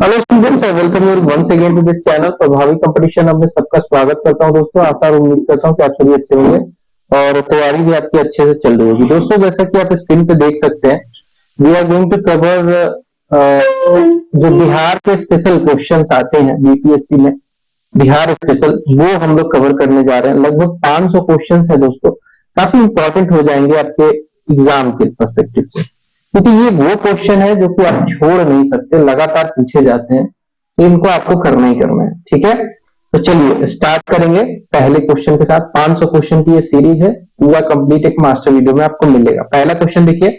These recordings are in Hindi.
Hello students, I welcome you once again to this channel Prabhavi competition. अब मैं सबका स्वागत करता हूं दोस्तों। आशा और उम्मीद करता हूं कि आप सभी अच्छे होंगे और तैयारी भी आपकी अच्छे से चल रही होगी। दोस्तों, जैसा कि आप स्क्रीन पे देख सकते हैं, we are going to cover जो बिहार के स्पेशल क्वेश्चंस आते हैं बीपीएससी में, बिहार स्पेशल, वो हम लोग कवर करने जा रहे हैं। लगभग 500 क्वेश्चंस है दोस्तों, काफी इंपॉर्टेंट हो जाएंगे आपके एग्जाम के पर्सपेक्टिव से, क्योंकि ये वो क्वेश्चन है जो कि आप छोड़ नहीं सकते, लगातार पूछे जाते हैं, तो इनको आपको करना ही करना है। ठीक है, तो चलिए स्टार्ट करेंगे पहले क्वेश्चन के साथ। 500 क्वेश्चन की ये सीरीज है, पूरा कंप्लीट एक मास्टर वीडियो में आपको मिलेगा। पहला क्वेश्चन देखिए।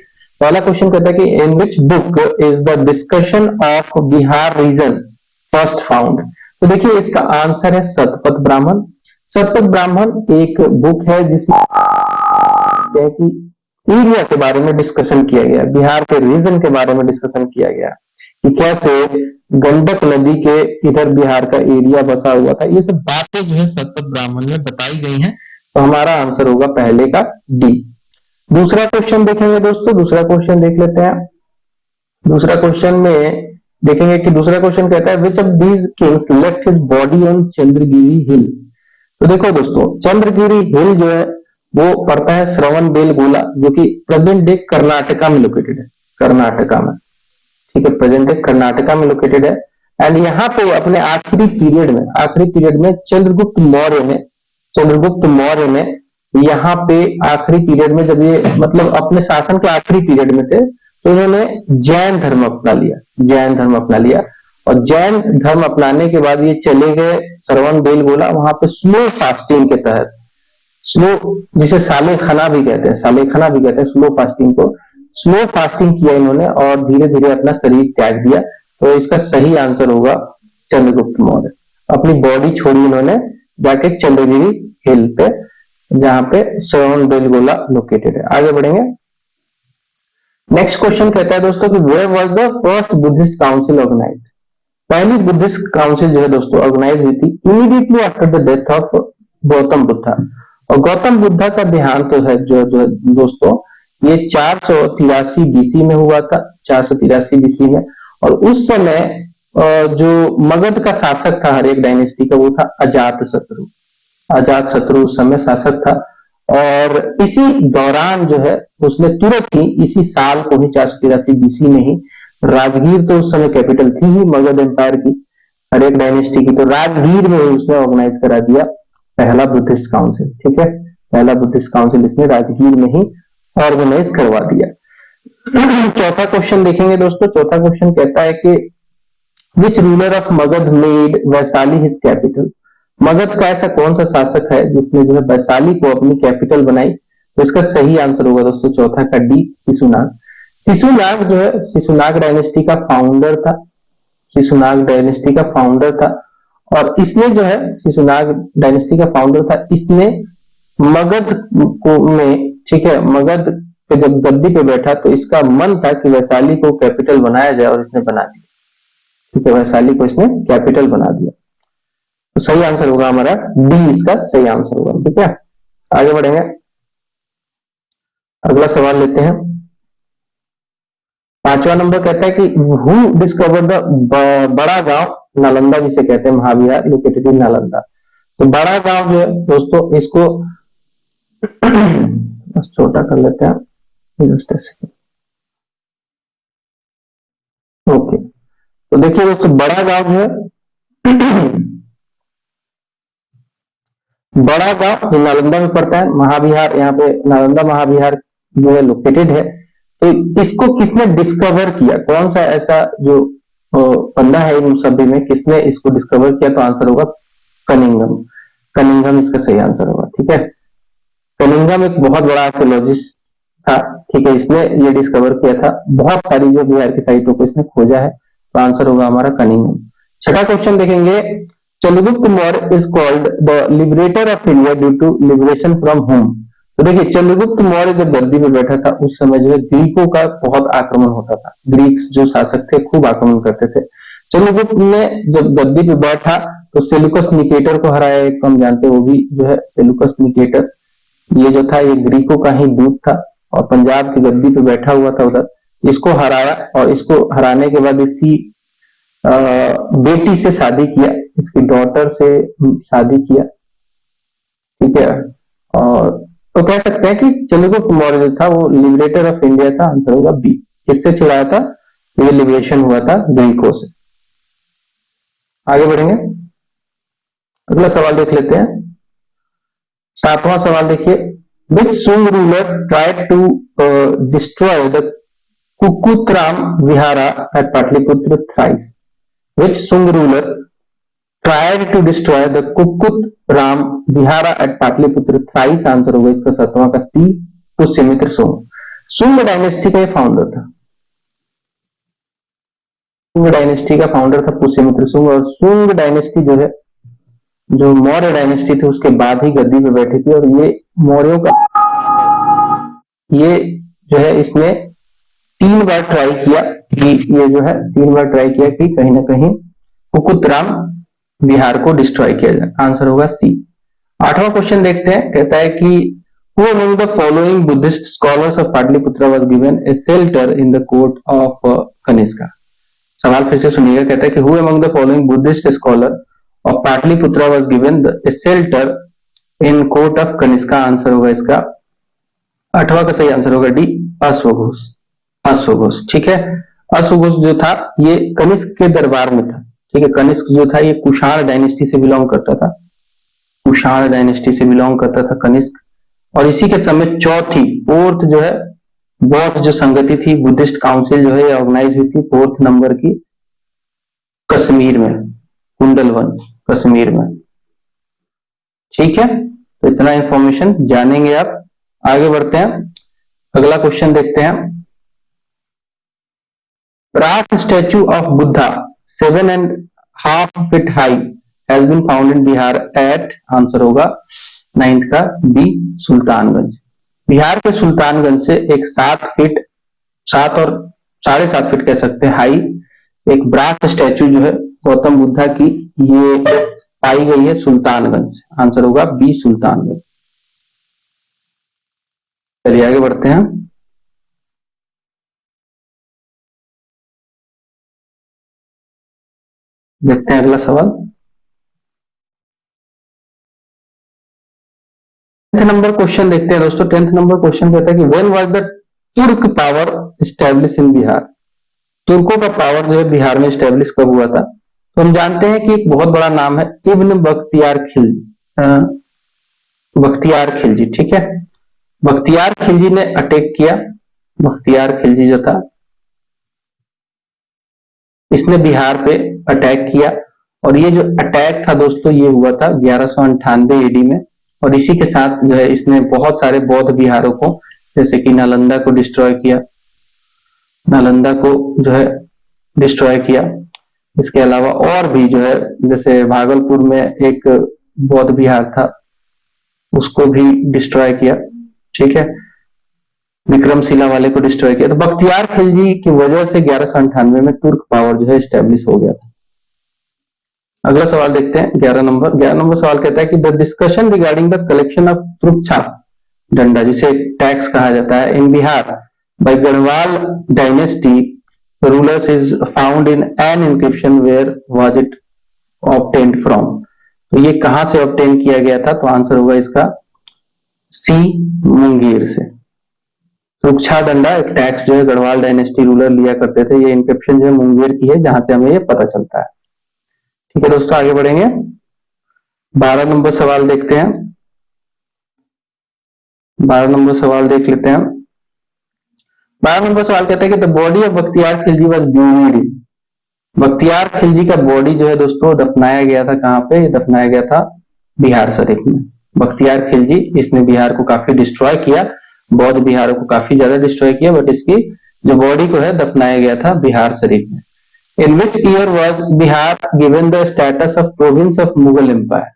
पहला क्वेश्चन कहता है कि in which book is the discussion of Bihar region first found. तो देखिए इसका आंसर है शतपथ ब्राह्मण। शतपथ ब्राह्मण एक बुक है जिसमें कि एरिया के बारे में डिस्कशन किया गया, बिहार के रीजन के बारे में डिस्कशन किया गया कि कैसे गंडक नदी के इधर बिहार का एरिया बसा हुआ था। ये सब बातें जो है शतपथ ब्राह्मण में बताई गई हैं, तो हमारा आंसर होगा पहले का डी। दूसरा क्वेश्चन देखेंगे दोस्तों, दूसरा क्वेश्चन देख लेते हैं। दूसरा क्वेश्चन में देखेंगे कि दूसरा क्वेश्चन कहता है which of these kings left his body on Chandragiri hill. तो देखो दोस्तों, चंद्रगिरी हिल जो है वो पड़ता है श्रवण बेलगोला, जो कि प्रेजेंट डे कर्नाटका में लोकेटेड है, कर्नाटका में। ठीक है, प्रेजेंट डे कर्नाटका में लोकेटेड है। एंड यहाँ पे अपने आखिरी पीरियड में चंद्रगुप्त मौर्य ने यहाँ पे आखिरी पीरियड में, जब ये मतलब अपने शासन के आखिरी पीरियड में थे, तो इन्होंने जैन धर्म अपना लिया, जैन धर्म अपना लिया। और जैन धर्म अपनाने के बाद ये चले गए श्रवण बेलगोला, वहां पे स्लो फास्टिंग के तहत, स्लो, जिसे साले खाना भी कहते हैं, साले खाना भी कहते हैं स्लो फास्टिंग को, स्लो फास्टिंग किया इन्होंने और धीरे धीरे अपना शरीर त्याग दिया। तो इसका सही आंसर होगा चंद्रगुप्त मौर्य। अपनी बॉडी छोड़ी इन्होंने जाके चंद्रगिरी हिल पे, जहां पे श्रवण बेलगोला लोकेटेड है। आगे बढ़ेंगे। नेक्स्ट क्वेश्चन कहता है दोस्तों कि where was the first Buddhist council organized. पहली बुद्धिस्ट काउंसिल जो है दोस्तों ऑर्गेनाइज हुई थी immediately after the death of Gautam Buddha. और गौतम बुद्धा का देहांत तो है जो दोस्तों, ये 483 बीसी में हुआ था, 483 बीसी में। और उस समय जो मगध का शासक था हर एक डायनेस्टी का, वो था अजात शत्रु। अजात शत्रु उस समय शासक था। और इसी दौरान जो है उसने तुरंत ही, इसी साल को ही, 483 बीसी में ही, राजगीर तो उस समय कैपिटल थी ही मगध एम्पायर की, हर एक डायनेस्टी की, तो राजगीर में उसने ऑर्गेनाइज करा दिया पहला बुद्धिस्ट काउंसिल। ठीक है, पहला बुद्धिस्ट काउंसिल इसने राजगीर में ही ऑर्गेनाइज करवा दिया। चौथा क्वेश्चन देखेंगे दोस्तों। चौथा क्वेश्चन कहता है कि which ruler of Magadh made Vaishali his capital. Magadh का ऐसा कौन सा शासक है जिसने जो है वैशाली को अपनी कैपिटल बनाई। तो इसका सही आंसर होगा दोस्तों चौथा का डी, शिशुनाग। शिशुनाग जो है शिशुनाग डायनेस्टी का फाउंडर था, शिशुनाग डायनेस्टी का फाउंडर था। और इसने जो है शिशुनाग डायनेस्टी का फाउंडर था, इसने मगध को में, ठीक है, मगध पे जब गद्दी पे बैठा तो इसका मन था कि वैशाली को कैपिटल बनाया जाए, और इसने बना दिया। ठीक है, वैशाली को इसने कैपिटल बना दिया। तो सही आंसर होगा हमारा डी, इसका सही आंसर होगा। ठीक है, आगे बढ़ेंगे। अगला सवाल लेते हैं। 5वां नंबर कहता है कि हु डिस्कवर द बड़ा गांव नालंदा, जिसे कहते हैं महाविहार, लोकेटेड इन नालंदा। तो बड़ा गांव जो है दोस्तों, इसको बस छोटा कर लेते हैं, जस्ट सेकंड। ओके, तो देखिए दोस्तों, बड़ा गांव जो है बड़ा गांव नालंदा में पड़ता है। महाविहार, यहाँ पे नालंदा महाविहार जो है लोकेटेड है। तो इसको किसने डिस्कवर किया, कौन सा ऐसा जो बंदा है इन सभी में, किसने इसको डिस्कवर किया। तो आंसर होगा कनिंघम। कनिंघम इसका सही आंसर होगा। ठीक है, कनिंघम एक बहुत बड़ा आर्कियोलॉजिस्ट था। ठीक है, इसने ये डिस्कवर किया था, बहुत सारी जो बिहार की साइटों को इसने खोजा है। तो आंसर होगा हमारा कनिंघम। छठा क्वेश्चन देखेंगे। Chandragupta Maurya is called the liberator of India due to liberation from home. तो देखिए, चंद्रगुप्त मौर्य जब गद्दी पे बैठा था उस समय जो है ग्रीकों का बहुत आक्रमण होता था। ग्रीक्स जो शासक थे खूब आक्रमण करते थे। चंद्रगुप्त ने जब गद्दी पे बैठा तो सेलुकस निकेटर को हराया। एक हम जानते हैं, वो भी जो है सेलुकस निकेटर, ये जो था ये ग्रीकों का ही दूत था और पंजाब की गद्दी पे बैठा हुआ था उधर। इसको हराया और इसको हराने के बाद इसकी बेटी से शादी किया, इसकी डॉटर से शादी किया, ठीक है। और तो कह सकते हैं कि चंद्रगुप्त मौर्य जो था वो लिबरेटर ऑफ इंडिया था, आंसर होगा बी। किससे छुड़ाया था? ये लिबरेशन हुआ था ग्रीकों से। आगे बढ़ेंगे, अगला सवाल देख लेते हैं। 7वां सवाल देखिए, which Sunga ruler tried to destroy the Kukkutarama Vihara at Pataliputra thrice? Which Sunga ruler tried to destroy the Kukut Ram Vihara at Patliputra thrice? Answer होगा इसका 7वां का सी, पुष्यमित्र सुंग। सुंग डायनेस्टी का ये फाउंडर था, सुंग डायनेस्टी का फाउंडर था पुष्यमित्र सुंग। और सुंग डायनेस्टी जो है, जो मौर्य डायनेस्टी थी उसके बाद ही गद्दी पे बैठी थी। और ये मौर्यों का ये जो है इसने 3 बार ट्राई किया कि ये जो है 3 बार ट्राई किया कि कहीं ना कहीं कुकुतराम बिहार को डिस्ट्रॉय किया जाए, आंसर होगा सी। 8वां क्वेश्चन देखते हैं, कहता है कि who among the following Buddhist scholars of Pataliputra was given A shelter in the court of Kanishka? सवाल फिर से सुनिएगा, कहता है कि who among the following Buddhist scholar of Pataliputra was given A shelter in court of Kanishka? Answer होगा इसका 8वां का सही आंसर होगा डी, अश्वघोष। अश्वघोष, ठीक है। अश्वघोष जो था ये कनिष्क के दरबार में था, ठीक है। कनिष्क जो था ये कुषाण डायनेस्टी से बिलोंग करता था, कुषाण डायनेस्टी से बिलोंग करता था कनिष्क। और इसी के समय फोर्थ जो है बौद्ध जो संगति थी, बुद्धिस्ट काउंसिल जो है ये ऑर्गेनाइज हुई थी 4th नंबर की कश्मीर में, कुंडलवन कश्मीर में, ठीक है। तो इतना इंफॉर्मेशन जानेंगे आप। आगे बढ़ते हैं, अगला क्वेश्चन देखते हैं। Brass statue of Buddha 7.5 feet high has been found in Bihar at, answer होगा 9th का बी, सुल्तानगंज। बिहार के सुल्तानगंज से एक 7 और 7.5 फीट कह सकते हैं हाई एक ब्रास स्टैचू जो है गौतम बुद्धा की, ये पाई गई है सुल्तानगंज, आंसर होगा बी, सुल्तानगंज। चलिए आगे बढ़ते हैं। देखते हैं अगला सवाल। 10th नंबर क्वेश्चन देखते हैं दोस्तों। 10th नंबर क्वेश्चन कहता है कि व्हेन वाज द तुर्क पावर एस्टेब्लिश इन बिहार? तुर्कों का पावर जो है बिहार में एस्टेब्लिश कब हुआ था? तो हम जानते हैं कि एक बहुत बड़ा नाम है इब्न बख्तियार खिलजी, बख्तियार खिलजी, ठीक है। बख्तियार खिलजी ने अटैक किया, बख्तियार खिलजी जो था इसने बिहार पे अटैक किया। और ये जो अटैक था दोस्तों ये हुआ था 1198 एडी में। और इसी के साथ जो है इसने बहुत सारे बौद्ध विहारों को, जैसे कि नालंदा को डिस्ट्रॉय किया, नालंदा को जो है डिस्ट्रॉय किया। इसके अलावा और भी जो है जैसे भागलपुर में एक बौद्ध विहार था उसको भी डिस्ट्रॉय किया, ठीक है। विक्रमशिला वाले को डिस्ट्रॉय किया। तो बख्तियार खिलजी की वजह से 1198 में तुर्क पावर जो है स्टेब्लिश हो गया था। अगला सवाल देखते हैं 11 नंबर सवाल कहता है कि the discussion regarding the collection of त्रुपछा डंडा, जिसे टैक्स कहा जाता है, in Bihar by Garhwal dynasty rulers is found in an inscription, where was it obtained from? तो ये कहां से ऑब्टेन किया गया था? तो आंसर होगा इसका सी, मुंगेर से। त्रुपछा डंडा एक टैक्स जो है गढ़वाल डायनेस्टी रूलर लिया करते थे। ये इंक्रिप्शन जो है मुंगेर की है, जहां से हमें ये पता चलता है, ठीक है दोस्तों। आगे बढ़ेंगे, 12 नंबर सवाल देखते हैं। 12 नंबर सवाल देख लेते हैं। 12 नंबर सवाल कहता है कि the body of Bakhtiyar Khilji was buried. Bakhtiyar Khilji का बॉडी जो है दोस्तों दफनाया गया था कहां पे? दफनाया गया था बिहार शरीफ में। बख्तियार खिलजी इसने बिहार को काफी डिस्ट्रॉय किया, बौद्ध बिहारों को काफी ज्यादा डिस्ट्रॉय किया, बट इसकी जो बॉडी को है दफनाया गया था बिहार शरीफ में। In which year was Bihar given the status of province of Mughal Empire?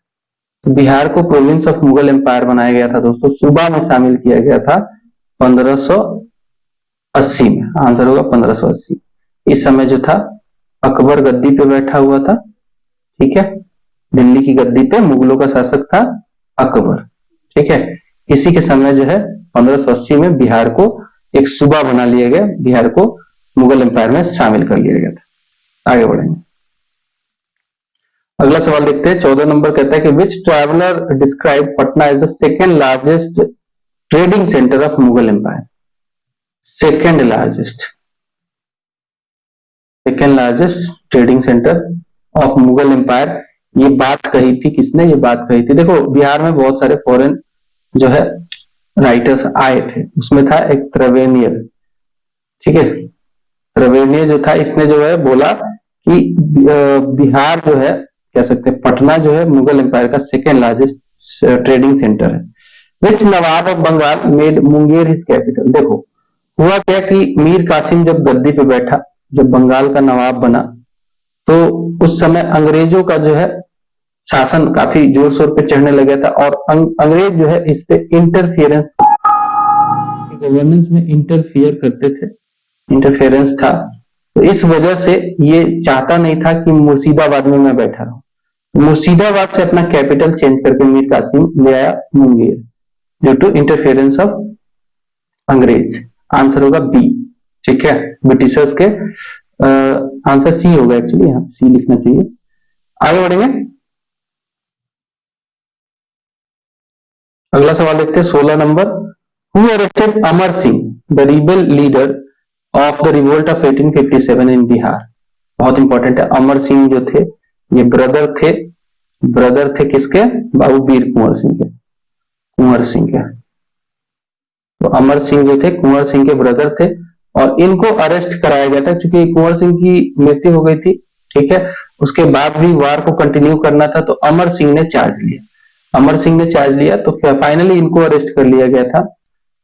तो बिहार को प्रोविंस ऑफ मुगल एम्पायर बनाया गया था दोस्तों, सूबा में शामिल किया गया था 1580 में, आंसर होगा 1580। इस समय जो था अकबर गद्दी पे बैठा हुआ था, ठीक है। दिल्ली की गद्दी पे मुगलों का शासक था अकबर, ठीक है। इसी के समय जो है 1580 में बिहार को एक सूबा बना लिया गया, बिहार को मुगल एम्पायर में शामिल कर लिया गया था। आगे बढ़ेंगे, अगला सवाल देखते हैं 14 नंबर कहता है कि which traveller describe Patna as the second largest trading centre of Mughal empire. Second largest, second largest trading centre of Mughal empire. ये बात कही थी किसने? ये बात कही थी, देखो बिहार में बहुत सारे फॉरेन जो है राइटर्स आए थे, उसमें था एक त्रवेनियर, ठीक है। त्रवेनियर जो था, इसने जो है बोला कि बिहार जो है, कह सकते हैं पटना जो है मुगल एम्पायर का सेकेंड लार्जेस्ट ट्रेडिंग सेंटर है। Which Nawab of Bengal made Munger his capital. देखो हुआ क्या कि मीर कासिम जब गद्दी पे बैठा, जब बंगाल का नवाब बना, तो उस समय अंग्रेजों का जो है शासन काफी जोर शोर पे चढ़ने लगा था, और अंग्रेज जो है इस पे इंटरफियरेंस, गवर्नेंस में इंटरफियर करते थे, इंटरफेरेंस था। तो इस वजह से ये चाहता नहीं था कि मुर्शिदाबाद में मैं बैठा रहूं। मुर्शिदाबाद से अपना कैपिटल चेंज करके मीर कासिम ले आया Munger, due to interference of अंग्रेज। आंसर होगा बी, ठीक है। ब्रिटिशर्स के आंसर सी होगा, एक्चुअली यहाँ सी लिखना चाहिए। आगे बढ़ेंगे, अगला सवाल देखते हैं 16 number. Who arrested Amar Singh the rebel leader of the revolt of 1857 इन बिहार। बहुत इंपॉर्टेंट है, अमर सिंह जो थे ये ब्रदर थे किसके? बाबू वीर कुंवर सिंह के, कुंवर सिंह के। तो अमर सिंह जो थे कुंवर सिंह के ब्रदर थे, और इनको अरेस्ट कराया गया था क्योंकि कुंवर सिंह की मृत्यु हो गई थी, ठीक है। उसके बाद भी वार को कंटिन्यू करना था, तो अमर सिंह ने चार्ज लिया, अमर सिंह ने चार्ज लिया, तो फाइनली इनको अरेस्ट कर लिया गया था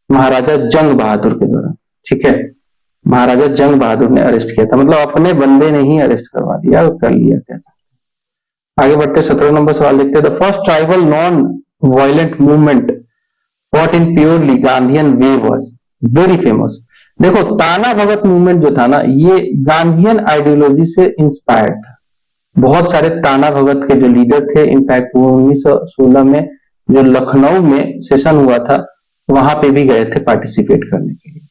महाराजा जंग बहादुर के द्वारा, ठीक है। महाराजा जंग बहादुर ने अरेस्ट किया था, मतलब अपने बंदे ने ही अरेस्ट करवा दिया और कर लिया कैसा। आगे बढ़ते 17 नंबर सवाल देखते हैं। The first tribal non violent movement what in purely Gandhian way was very famous. देखो ताना भगत मूवमेंट जो था ना, ये गांधीयन आइडियोलॉजी से इंस्पायर्ड था। बहुत सारे ताना भगत के जो लीडर थे, इनफैक्ट वो 1916 में जो लखनऊ में सेशन हुआ था, वहां पे भी गए थे पार्टिसिपेट करने के लिए,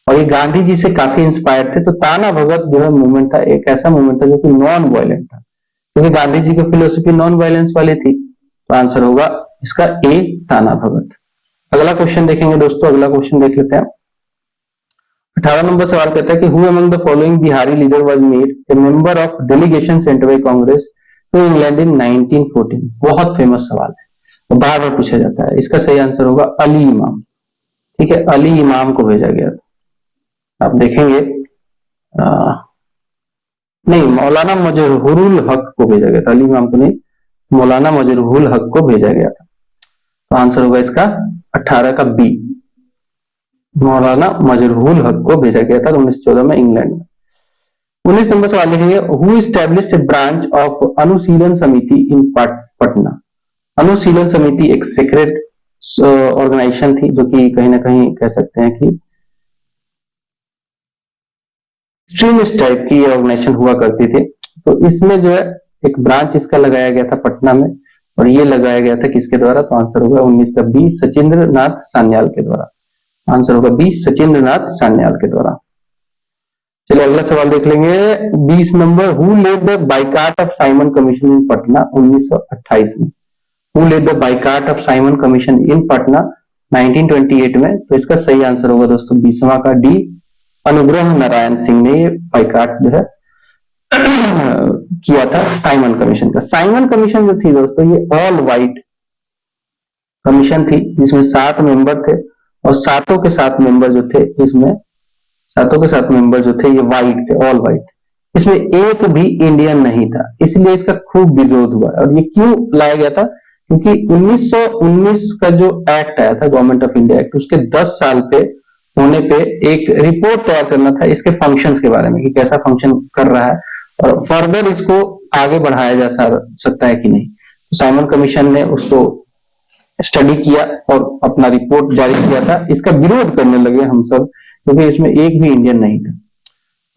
और ये गांधी जी से काफी इंस्पायर्ड थे। तो ताना भगत जो है मूवमेंट था, एक ऐसा मूवमेंट था जो कि नॉन वायलेंट था, क्योंकि गांधी जी की फिलोसफी नॉन वायलेंस वाली थी। तो आंसर होगा इसका ए, ताना भगत। अगला क्वेश्चन देखेंगे दोस्तों, अगला क्वेश्चन देख लेते हैं। 18 नंबर सवाल कहता है कि who among the following Bihari leader was made a member of delegation sent by Congress to England in 1914। बहुत फेमस सवाल है, तो बार बार पूछा जाता है। इसका सही आंसर होगा अली इमाम, ठीक है। अली इमाम को भेजा गया था। आप देखेंगे नहीं, मौलाना मजहरूल हक को भेजा गया था, अली इमाम को नहीं, मौलाना मजहरूल हक को भेजा गया था। तो आंसर होगा इसका 18 का बी, मौलाना मजहरूल हक को भेजा गया था 1914 में इंग्लैंड में। 19 नंबर सवाल लिखेंगे, who established a branch of Anushilan Samiti इन पटना। अनुशीलन समिति एक सीक्रेट ऑर्गेनाइजेशन थी, जो कि कहीं ना कहीं कह सकते हैं कि एक्सट्रीमिस्ट टाइप की ऑर्गेनाइजेशन हुआ करती थी। तो इसमें जो है एक ब्रांच इसका लगाया गया था पटना में, और ये लगाया गया था किसके द्वारा? तो आंसर होगा 19 का बी, सचिंद्र नाथ सान्याल के द्वारा। आंसर होगा बी, सचिंद्र नाथ सान्याल के द्वारा। चलिए अगला सवाल देख लेंगे 20 number. Who led the boycott of Simon commission in Patna 1928 में। Who led the boycott of Simon commission in Patna 1928 में। तो इसका सही आंसर होगा दोस्तों 20वां का डी, अनुग्रह नारायण सिंह ने ये बाइकाट जो है किया था साइमन कमीशन का। साइमन कमीशन जो थी दोस्तों, ये ऑल वाइट कमीशन थी, जिसमें 7 मेंबर थे, और सातों के 7 मेंबर जो थे इसमें, सातों के 7 मेंबर जो थे ये वाइट थे, ऑल वाइट। इसमें एक भी इंडियन नहीं था, इसलिए इसका खूब विरोध हुआ। और ये क्यों लाया गया था? क्योंकि 1919 का जो एक्ट आया था, गवर्नमेंट ऑफ इंडिया एक्ट, उसके 10 साल पे होने पे एक रिपोर्ट तैयार करना था इसके फंक्शंस के बारे में, कि कैसा फंक्शन कर रहा है और फर्दर इसको आगे बढ़ाया जा सकता है कि नहीं। तो साइमन कमीशन ने उसको स्टडी किया और अपना रिपोर्ट जारी किया था। इसका विरोध करने लगे हम सब, क्योंकि इसमें एक भी इंडियन नहीं था।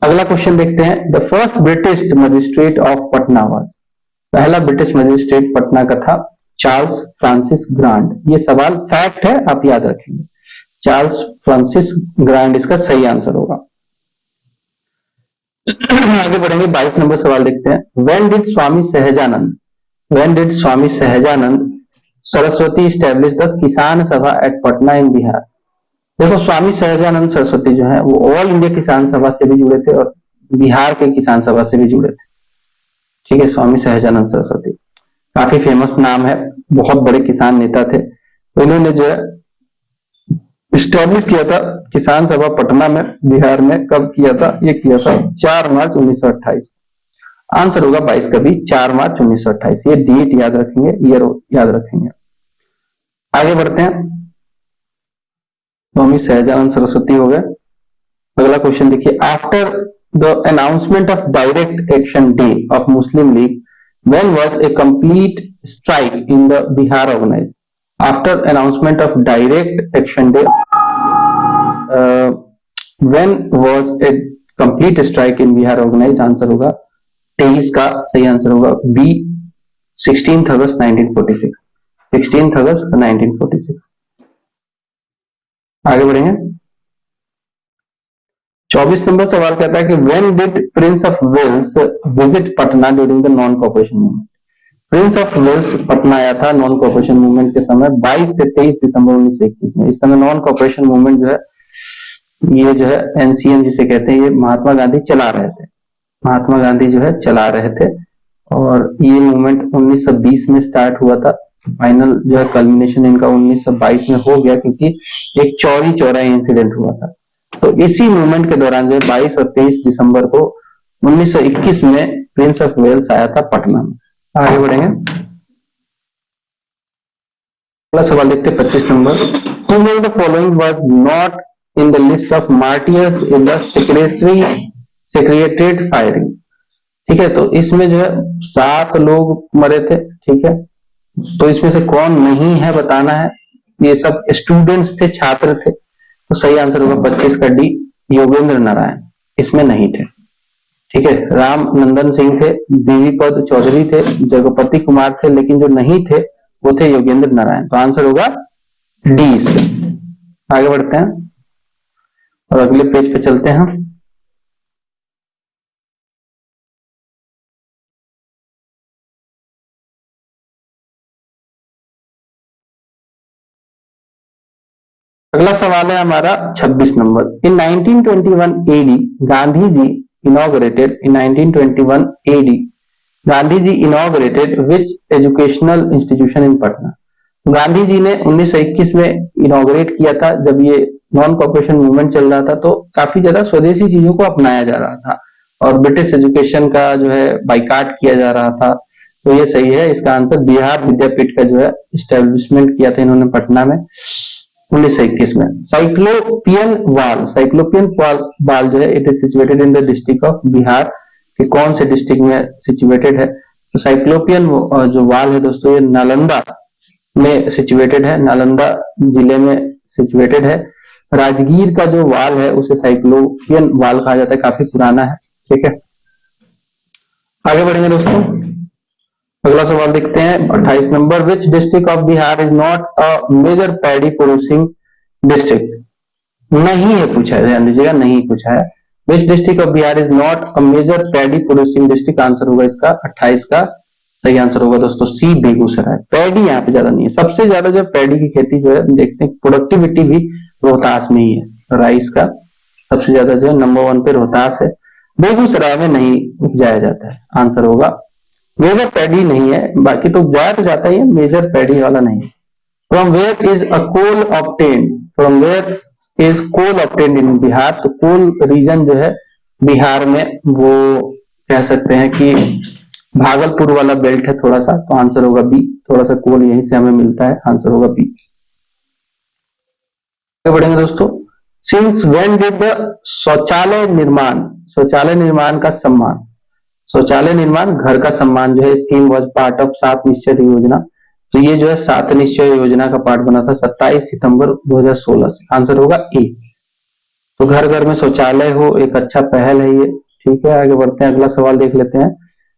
अगला क्वेश्चन देखते हैं। The first British magistrate of Patna was. पहला ब्रिटिश मजिस्ट्रेट पटना का था चार्ल्स फ्रांसिस ग्रांड। ये सवाल फैक्ट है, आप याद रखेंगे। चार्ल्स फ्रांसिस ग्रांड इसका सही आंसर होगा। आगे बढ़ेंगे 22 नंबर सवाल देखते हैं। When did Swami Sahajanand When did Swami Sahajanand Saraswati establish the किसान सभा एट पटना इन बिहार? देखो, स्वामी सहजानंद सरस्वती जो है वो ऑल इंडिया किसान सभा से भी जुड़े थे और बिहार के किसान सभा से भी जुड़े थे। ठीक है, स्वामी सहजानंद सरस्वती काफी फेमस नाम है, बहुत बड़े किसान नेता थे। तो इन्होंने जो है स्टैब्लिश किया था किसान सभा पटना में, बिहार में। कब किया था? ये किया था 4 मार्च 1928। आंसर होगा 22 का भी, 4 मार्च 1928। ये डेट याद रखेंगे, ईयर याद रखेंगे। आगे बढ़ते हैं। स्वामी सहजानंद सरस्वती हो गए। अगला क्वेश्चन देखिए, after the announcement of direct action day of Muslim league when was a complete strike in the Bihar organized? After announcement of direct action day, when was a complete strike in Bihar organized? Answer होगा 23 का सही आंसर होगा बी, 16 अगस्त 1946। 16 अगस्त 1946। आगे बढ़ेंगे। 24 नंबर सवाल कहता है कि when did prince of Wales visit Patna during the non cooperation movement? Prince of Wales Patna आया था नॉन कॉपरेशन मूवमेंट के समय 22 से 23 दिसंबर 1921 में। इस समय नॉन कॉपरेशन मूवमेंट जो है, ये जो है एनसीएम जिसे कहते हैं, ये महात्मा गांधी चला रहे थे। महात्मा गांधी जो है चला रहे थे और ये मूवमेंट 1920 में स्टार्ट हुआ था। फाइनल जो है कल्मिनेशन इनका 1922 में हो गया, क्योंकि एक चौरी चौरा इंसिडेंट हुआ था। तो इसी मूवमेंट के दौरान जो 22 और 23 दिसंबर को 1921 में प्रिंस ऑफ वेल्स आया था पटना में। आगे बढ़ेंगे। अगला सवाल देखते हैं 25 number. Who among the following was not in the list of martyrs in the secretariat firing? ठीक है, तो इसमें जो है 7 लोग मरे थे। ठीक है, तो इसमें से कौन नहीं है बताना है। ये सब स्टूडेंट्स थे, छात्र थे। तो सही आंसर होगा 25 का डी, योगेंद्र नारायण इसमें नहीं थे। ठीक है, राम नंदन सिंह थे, देवीपद चौधरी थे, जगपति कुमार थे, लेकिन जो नहीं थे वो थे योगेंद्र नारायण। तो आंसर होगा डी इसका। आगे बढ़ते हैं और अगले पेज पे चलते हैं। अगला सवाल है हमारा 26 number. In 1921 AD Gandhi ji inaugurated in 1921 AD, Gandhi ji inaugurated which educational institution in Patna? Gandhi ji ने 1921 में इनॉग्रेट किया था, जब ये नॉन कॉपरेशन मूवमेंट चल रहा था, तो काफी ज्यादा स्वदेशी चीजों को अपनाया जा रहा था और ब्रिटिश एजुकेशन का जो है बाइकाट किया जा रहा था। तो ये सही है, इसका आंसर बिहार विद्यापीठ का जो है स्टैब्लिशमेंट किया था इन्होंने पटना में 1921 में। साइक्लोपियन वाल जो है it is situated in the district of Bihar के कौन से डिस्ट्रिक्ट में सिचुएटेड है? तो साइक्लोपियन जो वाल है दोस्तों, ये नालंदा में सिचुएटेड है, नालंदा जिले में सिचुएटेड है। राजगीर का जो वाल है उसे साइक्लोपियन वाल कहा जाता है, काफी पुराना है। ठीक है, आगे बढ़ेंगे दोस्तों। अगला सवाल देखते हैं 28 number. Which district of Bihar is not a major paddy producing district? नहीं है पूछा है, ध्यान दीजिएगा, नहीं पूछा है। Which district of Bihar is not a major paddy producing district? Answer होगा इसका 28 का सही आंसर होगा दोस्तों सी, बेगूसराय। पैडी यहाँ पे ज्यादा नहीं है। सबसे ज्यादा जो पैडी की खेती जो है देखते हैं, प्रोडक्टिविटी भी रोहतास में ही है। राइस का सबसे ज्यादा जो है नंबर 1 पे रोहतास है, बेगूसराय में नहीं उपजाया जाता है। आंसर होगा मेजर पैडी नहीं है, बाकी तो उपजाया तो जाता ही है, मेजर पैडी वाला नहीं। From where is a coal obtained? From where is coal obtained in Bihar? तो कोल रीजन जो है बिहार में, वो कह सकते हैं कि भागलपुर वाला बेल्ट है थोड़ा सा। तो आंसर होगा बी, थोड़ा सा कोल यहीं से हमें मिलता है। आंसर होगा बी। बढ़ेंगे दोस्तों। सिंस व्हेन डिड द शौचालय निर्माण का सम्मान, शौचालय निर्माण घर का सम्मान जो है स्कीम वाज पार्ट ऑफ 7 निश्चय योजना। तो ये जो है 7 निश्चय योजना का पार्ट बना था 27 सितंबर 2016 से। आंसर होगा ए। तो घर घर में शौचालय हो, एक अच्छा पहल है ये। ठीक है, आगे बढ़ते हैं, अगला सवाल देख लेते हैं।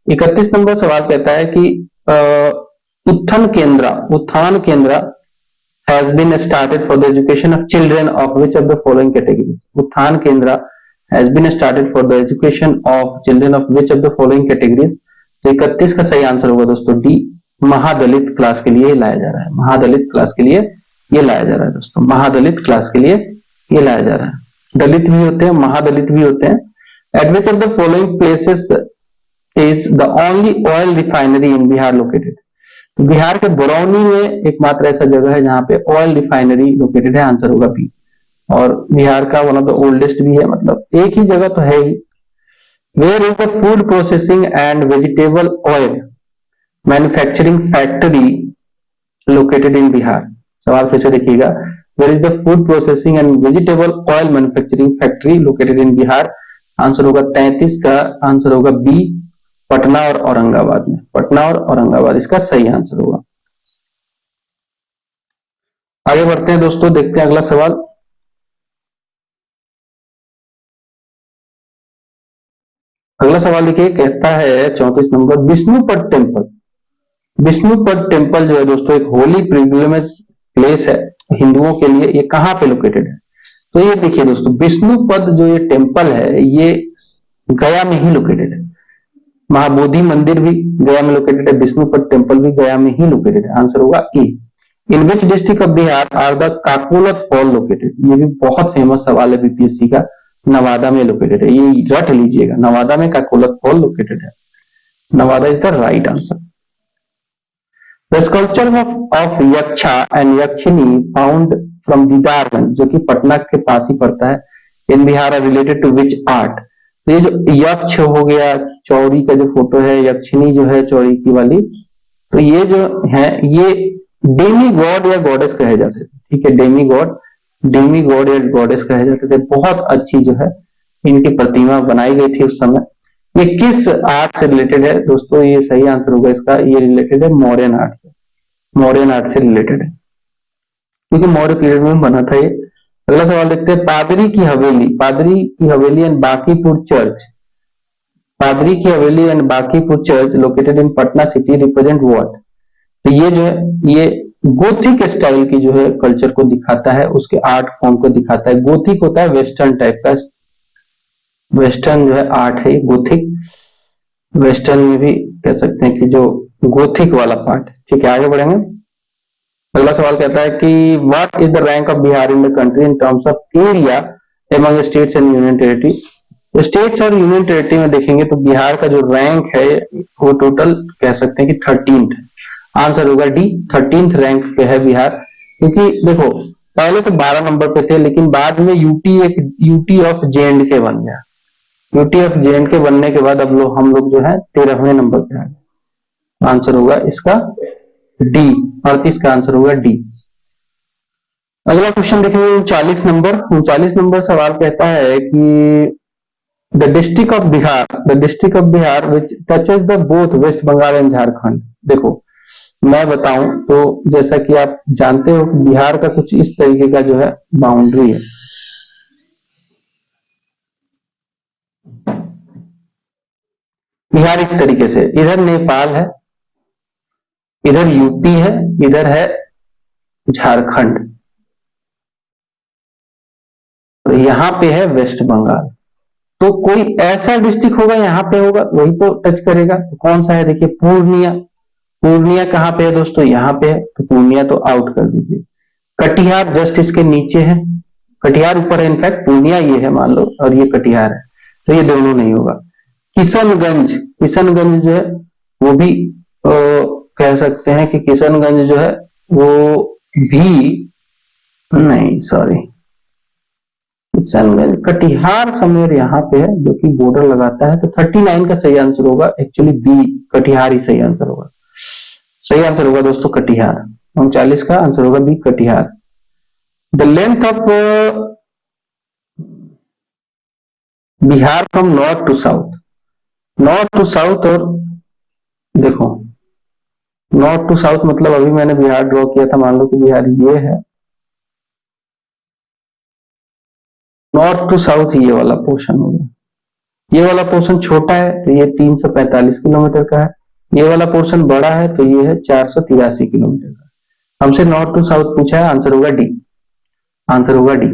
31 नंबर सवाल कहता है कि उत्थान केंद्र has been started for the education of children of which of the following categories? उत्थान केंद्र has been started for the education of children of which of the following categories? तो 31 का सही आंसर होगा दोस्तों डी, महादलित क्लास के लिए ये लाया जा रहा है, महादलित क्लास के लिए ये लाया जा रहा है दोस्तों, महादलित क्लास के लिए ये लाया जा रहा है। दलित भी होते हैं, महादलित भी होते हैं। Eight which of the following places is the only oil refinery in Bihar located? तो बिहार के बरौनी में एकमात्र ऐसा जगह है जहां पे ऑयल रिफाइनरी लोकेटेड है, आंसर होगा बी। और बिहार का वन ऑफ द ओल्डेस्ट भी है, मतलब एक ही जगह तो है ही। Where is the food processing and vegetable oil manufacturing factory located in Bihar? सवाल फिर से देखिएगा, where is the food processing and vegetable oil manufacturing factory located in Bihar? Answer होगा 33 का आंसर होगा बी, पटना और औरंगाबाद में। पटना और औरंगाबाद इसका सही आंसर होगा। आगे बढ़ते हैं दोस्तों, देखते हैं अगला सवाल। अगला सवाल देखिए, कहता है 34 number, Vishnupad temple. Vishnupad temple जो है दोस्तों एक होली पिलग्रिमेज प्लेस है हिंदुओं के लिए, ये कहां पे लोकेटेड है? तो ये देखिए दोस्तों, विष्णुपद जो ये टेम्पल है ये गया में ही लोकेटेड है। महाबोधि मंदिर भी गया में लोकेटेड है, विष्णुपद टेम्पल भी गया में ही लोकेटेड है, आंसर होगा A. In which district of Bihar are the Kakolat fall located? ये भी बहुत फेमस सवाल है बीपीएससी का। नवादा में लोकेटेड है, ये रट लीजिएगा, नवादा में काकोलत फॉल लोकेटेड है। Nawada is the right answer. The sculpture of Yaksha and Yakshini found from Didarganj, जो कि पटना के पास ही पड़ता है, in Bihar are related to which art? तो ये जो यक्ष हो गया, चौरी का जो फोटो है, यक्षिनी जो है चौरी की वाली, तो ये जो है ये डेमी गॉड या गॉडेस कहे जाते थे, ठीक है, डेमी गॉड या गॉडेस कहे जाते थे। बहुत अच्छी जो है इनकी प्रतिमा बनाई गई थी उस समय। ये किस आर्ट से रिलेटेड है दोस्तों? ये सही आंसर होगा इसका, ये रिलेटेड है मौर्यन आर्ट से, मौर्यन आर्ट से रिलेटेड है, क्योंकि मौर्य पीरियड में बना था ये। अगला सवाल देखते हैं, पादरी की हवेली एंड बांकीपुर चर्च, पादरी की हवेली and Bankipur church located in Patna city represent what? तो ये जो है ये गोथिक स्टाइल की जो है कल्चर को दिखाता है, उसके आर्ट फॉर्म को दिखाता है। गोथिक होता है वेस्टर्न टाइप का, वेस्टर्न जो है आर्ट है गोथिक, वेस्टर्न में भी कह सकते हैं कि जो गोथिक वाला पार्ट। ठीक है, आगे बढ़ेंगे। अगला सवाल कहता है कि what is the rank of Bihar in the country in terms of area among states and union territory? तो स्टेट्स और यूनियन टेरिटरी में देखेंगे तो बिहार का जो रैंक है वो टोटल कह सकते हैं कि 13th, आंसर होगा डी, 13th रैंक पे है बिहार। क्योंकि देखो पहले तो 12 नंबर पे थे, लेकिन बाद में यूटी ऑफ जे.एंड.के बन गया। यूटी ऑफ जे.एंड.के बनने के बाद अब हम लोग जो है 13वें नंबर पे आ गए। आंसर होगा इसका डी, 38 का आंसर होगा डी। अगला क्वेश्चन देखेंगे 39 नंबर सवाल कहता है कि the district of Bihar which touches the both West Bengal and Jharkhand. देखो मैं बताऊं तो जैसा कि आप जानते हो बिहार का कुछ इस तरीके का जो है बाउंड्री है। बिहार इस तरीके से, इधर नेपाल है, इधर यूपी है, इधर है झारखंड, तो यहां पे है वेस्ट बंगाल। तो कोई ऐसा डिस्ट्रिक्ट होगा यहां पे होगा, वही तो टच करेगा। तो कौन सा है? देखिए पूर्णिया। पूर्णिया कहां पे है दोस्तों? यहां पे है, तो पूर्णिया तो आउट कर दीजिए। कटिहार जस्ट इसके नीचे है, कटिहार ऊपर है, इनफैक्ट पूर्णिया ये है मान लो, और ये कटिहार है, तो ये दोनों नहीं होगा। किशनगंज जो है वो भी कह सकते हैं कि किशनगंज जो है वो भी नहीं, सॉरी, किशनगंज कटिहार समवेयर यहाँ पे है जो कि बॉर्डर लगाता है। तो 39 का सही आंसर होगा एक्चुअली बी, कटिहार ही सही आंसर होगा। सही आंसर होगा दोस्तों कटिहार। 39 का आंसर होगा B, Katihar. The length of Bihar from north to south, और देखो नॉर्थ टू साउथ मतलब अभी मैंने बिहार ड्रॉ किया था, मान लो कि बिहार ये है, नॉर्थ टू साउथ ये वाला पोर्शन होगा। ये वाला पोर्शन छोटा है तो ये 345 किलोमीटर का है, ये वाला पोर्शन बड़ा है तो ये है 483 किलोमीटर का। हमसे नॉर्थ टू साउथ पूछा है, आंसर होगा डी, आंसर होगा डी।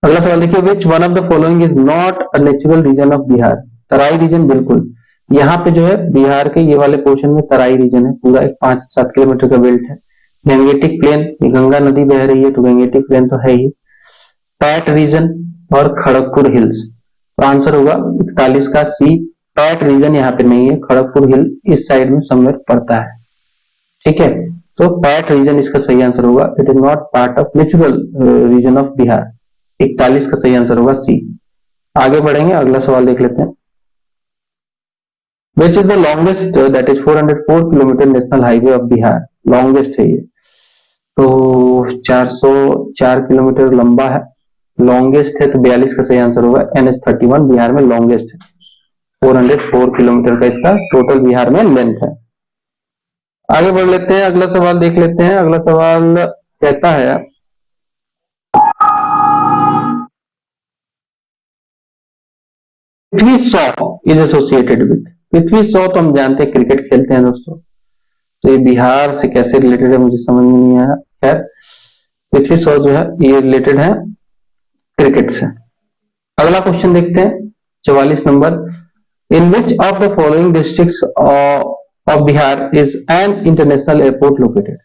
अगला सवाल देखिए, which one of the following is not a natural region of Bihar? Terai region बिल्कुल, यहाँ पे जो है बिहार के ये वाले पोर्शन में तराई रीजन है, पूरा एक 5-7 किलोमीटर का बेल्ट है। गंगेटिक प्लेन, ये गंगा नदी बह रही है तो गंगेटिक प्लेन तो है ही। पैट रीजन और खड़गपुर हिल्स, तो आंसर होगा 41 का सी। पैट रीजन यहाँ पे नहीं है, खड़गपुर हिल इस साइड में समवेयर पड़ता है, ठीक है। तो पैट रीजन इसका सही आंसर होगा, it is not part of natural region of Bihar. 41 का सही आंसर होगा सी। आगे बढ़ेंगे, अगला सवाल देख लेते हैं। Which is the longest, that is 404 kilometre national highway of Bihar, longest है ये। तो 404 किलोमीटर लंबा है, लॉन्गेस्ट है, तो 42 का सही आंसर होगा। NH31 बिहार में लॉन्गेस्ट है, 404 किलोमीटर का इसका टोटल बिहार में लेंथ है। आगे बढ़ लेते हैं, अगला सवाल देख लेते हैं। अगला सवाल कहता है Prithvi Shaw is associated with, Prithvi Shaw तो हम जानते हैं क्रिकेट खेलते हैं दोस्तों, तो ये बिहार से कैसे रिलेटेड है मुझे समझ में नहीं आया। खैर पृथ्वी शॉ जो है ये रिलेटेड है क्रिकेट से। अगला क्वेश्चन देखते हैं 44 number. In which of the following districts of Bihar is an international airport located,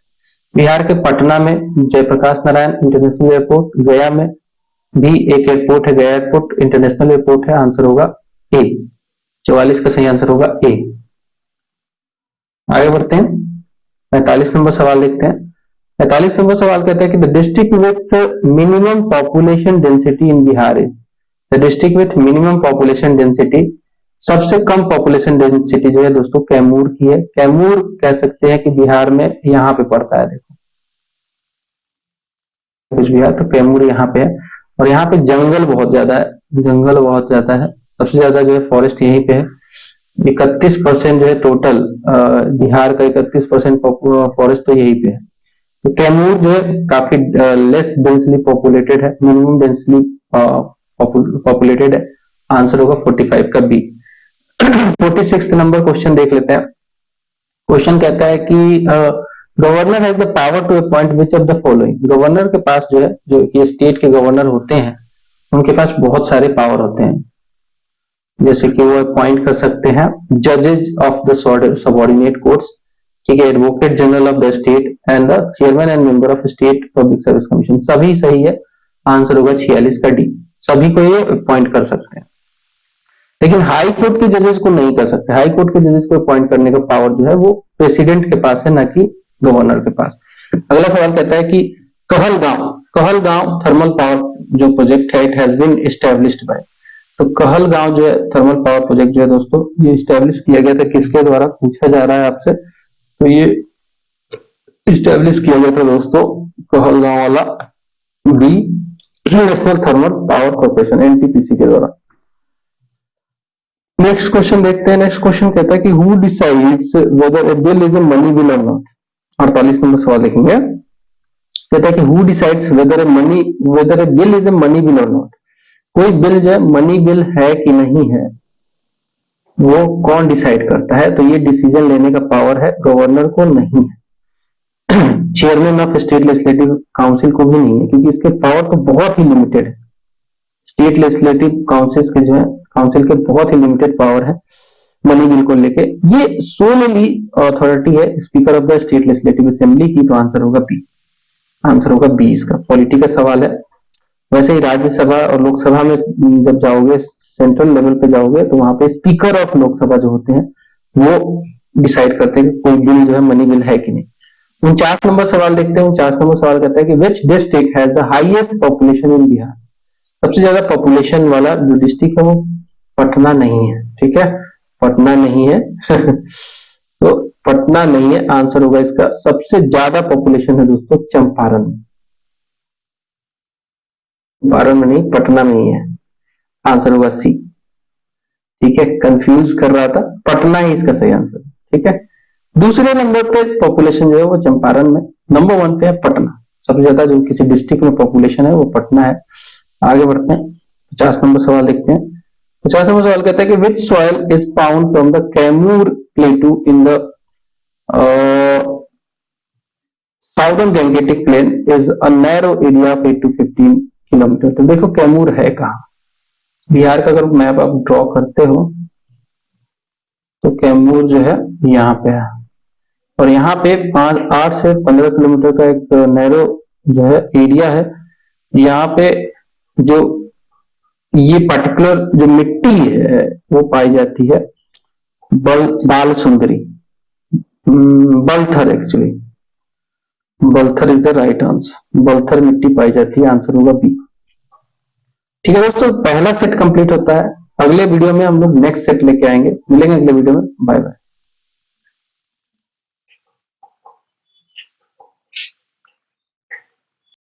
Bihar के पटना में जयप्रकाश नारायण इंटरनेशनल एयरपोर्ट, गया में भी एक एयरपोर्ट है, गया एयरपोर्ट इंटरनेशनल एयरपोर्ट है, आंसर होगा ए। 44 का सही आंसर होगा ए। आगे बढ़ते हैं, 45 नंबर सवाल देखते हैं। 45 नंबर सवाल कहता है कि the district with minimum population density in Bihar is, the district with minimum population density, सबसे कम पॉपुलेशन डेंसिटी जो है दोस्तों कैमूर की है। कैमूर कह सकते हैं कि बिहार में यहाँ पे पड़ता है, देखो कुछ बिहार, तो कैमूर यहाँ पे है। और यहाँ पे जंगल बहुत ज्यादा है, जंगल बहुत ज्यादा है, सबसे ज्यादा जो है फॉरेस्ट यहीं पे है। 31% जो है टोटल बिहार का 31% फॉरेस्ट तो यहीं पे है। तो कैमूर जो है काफी लेस डेंसली पॉपुलेटेड है, मिनिमम डेंसली पॉपुलेटेड है, आंसर होगा 45 का बी। 46 नंबर क्वेश्चन देख लेते हैं। क्वेश्चन कहता है कि governor has the power to appoint which of the following, governor के पास जो है, जो ये स्टेट के गवर्नर होते हैं उनके पास बहुत सारे पावर होते हैं, जैसे कि वो अपॉइंट कर सकते हैं जजेस ऑफ द सबॉर्डिनेट कोर्ट्स, ठीक है, advocate general of the state and the chairman and member of state public service commission, सभी सही है, आंसर होगा 46 का डी। सभी को ये अपॉइंट कर सकते हैं, लेकिन हाई कोर्ट के जजेस को नहीं कर सकते। हाई कोर्ट के जजेस को अपॉइंट करने का पावर जो है वो प्रेसिडेंट के पास है, ना कि गवर्नर के पास। अगला सवाल कहता है कि कहलगांव थर्मल पावर जो प्रोजेक्ट है, it has been established by, तो कहलगांव जो है थर्मल पावर प्रोजेक्ट जो है दोस्तों ये एस्टैब्लिश किया गया था किसके द्वारा, पूछा जा रहा है आपसे। तो ये एस्टैब्लिश किया गया था दोस्तों कहलगांव वाला B, national thermal power corporation NTPC के द्वारा। नेक्स्ट क्वेश्चन देखते हैं। नेक्स्ट क्वेश्चन कहता है कि who decides whether A bill is a money bill और नॉट, 48 नंबर सवाल देखेंगे। कहता है कि who decides whether A bill is a money bill और नॉट, कोई बिल जो है मनी बिल है कि नहीं है वो कौन डिसाइड करता है, तो ये डिसीजन लेने का पावर है गवर्नर को, नहीं है। Chairman of state legislative council को भी नहीं है, क्योंकि इसके पावर तो बहुत ही लिमिटेड है। स्टेट लेजिस्लेटिव काउंसिल के जो है काउंसिल के बहुत ही लिमिटेड पावर है मनी बिल को लेके। ये सोलली अथॉरिटी है speaker of the state legislative assembly की, तो आंसर होगा बी। आंसर होगा बी इसका। पॉलिटी का सवाल है। वैसे ही राज्यसभा और लोकसभा में जब जाओगे, सेंट्रल लेवल पे जाओगे, तो वहां पे स्पीकर ऑफ लोकसभा जो होते हैं वो डिसाइड करते हैं कि कोई बिल जो है मनी बिल है कि नहीं। 49 नंबर सवाल देखते हैं। 49 नंबर सवाल कहता है कि which district has the highest population in Bihar, सबसे ज्यादा पॉपुलेशन वाला जो डिस्ट्रिक्ट है वो पटना नहीं है, ठीक है, पटना नहीं है। तो पटना नहीं है, आंसर होगा इसका, सबसे ज्यादा पॉपुलेशन है दोस्तों चंपारण में, चंपारण में नहीं, पटना में ही है, आंसर होगा सी, ठीक है, कंफ्यूज कर रहा था, पटना ही इसका सही आंसर, ठीक है। दूसरे नंबर पे पॉपुलेशन जो है वो चंपारण में, नंबर 1 पे है पटना, सबसे ज्यादा जो किसी डिस्ट्रिक्ट में पॉपुलेशन है वो पटना है। आगे बढ़ते हैं, 50 नंबर सवाल देखते हैं। 50 नंबर सवाल कहता है कि which soil is found from the Kaimur plateau in the southern Gangetic plain is a narrow area of 8 to 15 kilometre. तो देखो कैमूर है कहाँ, बिहार का अगर मैप आप ड्रॉ करते हो तो कैमूर जो है यहाँ पे है, और यहाँ पे 8 से 15 किलोमीटर का एक नैरो जो है एरिया है। यहाँ पे जो ये पर्टिकुलर जो मिट्टी है वो पाई जाती है बाल सुंदरी, Balthar actually, Balthar is the right answer, Balthar मिट्टी पाई जाती है, आंसर होगा बी। ठीक है दोस्तों, पहला सेट कंप्लीट होता है। अगले वीडियो में हम लोग नेक्स्ट सेट लेके आएंगे। मिलेंगे अगले वीडियो में, बाय बाय।